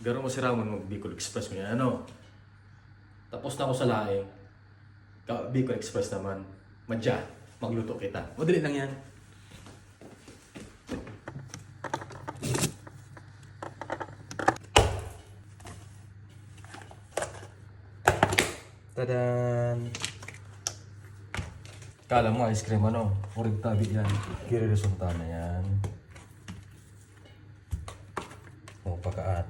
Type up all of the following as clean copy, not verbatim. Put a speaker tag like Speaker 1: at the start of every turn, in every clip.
Speaker 1: Garo mo si Ramon mag Bicol Express mo yan, ano? Tapos na ako sa laing. Bicol Express naman. Madya, magluto kita. Madali lang yan. Tadan! Kala mo ice cream ano? Urig tabi yan. Kiri resulta na yan. O, pagkaan.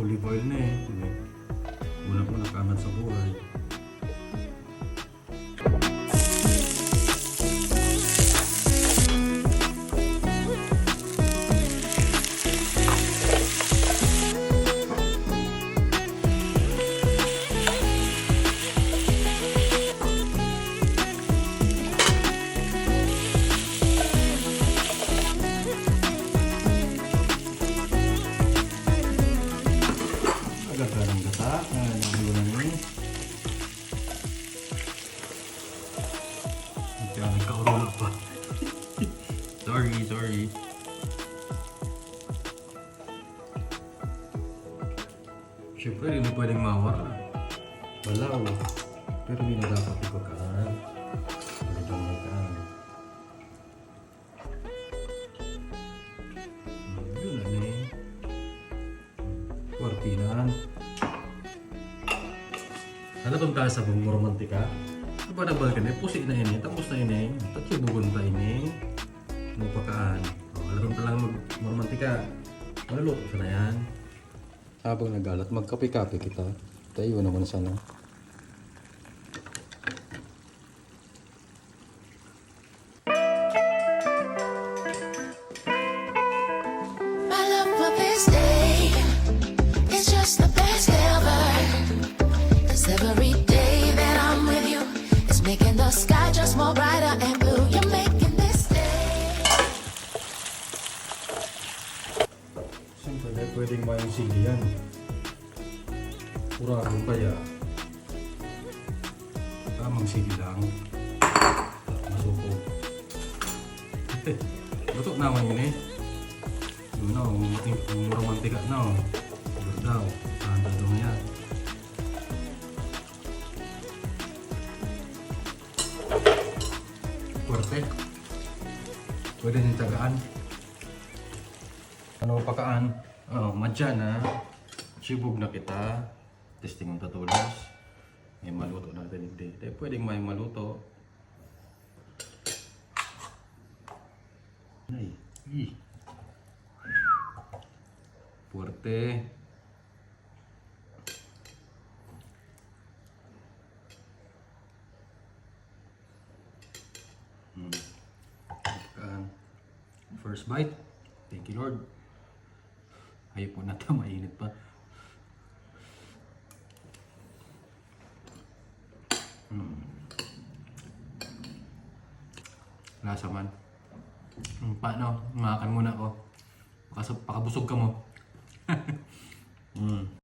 Speaker 1: Olive oil na eh. Una po nakaangat sa buhay. Agad-agang gata. Nagulo na yun. Kaya nagkaurulog pa. Sorry. Siyempre, hindi pwedeng mawala. Balaw. Pero hindi na dapat ipagkaan. Magandang magkaan. Yun na eh. Kwartinan. Ano kung tayo sa bumong romantika? Diba nabalikan eh, pusi na ini, tapos na ini, tatyo bugon ta ini. Magpakaan. Alam kung talang mag-romantika, maluluto ka na yan. Habang nagalat, magkape-kape kita. Tayo naman sana.
Speaker 2: My love for this day is just the best ever. 'Cause every day that I'm with you is making the sky just more brighter and blue. You're making this day.
Speaker 1: Siyempre, pwedeng mayong sili yan. Kurang kaya. Tamang sili lang. Masuko. Luto naman yun eh. Yun na, murang mantika na. Agad daw. Sandal daw niya. Puwerte. Pwede din tagaan. Ano pakaan? Oh, madya na. Sibog na kita. Testing ang tatulos. May maluto natin hindi. Pwedeng may maluto. Ay. Puwerte. First bite. Thank you Lord. Ayaw po na ito, mainit pa. Lasa man. Paano? Makan muna ako. Pakabusog ka mo.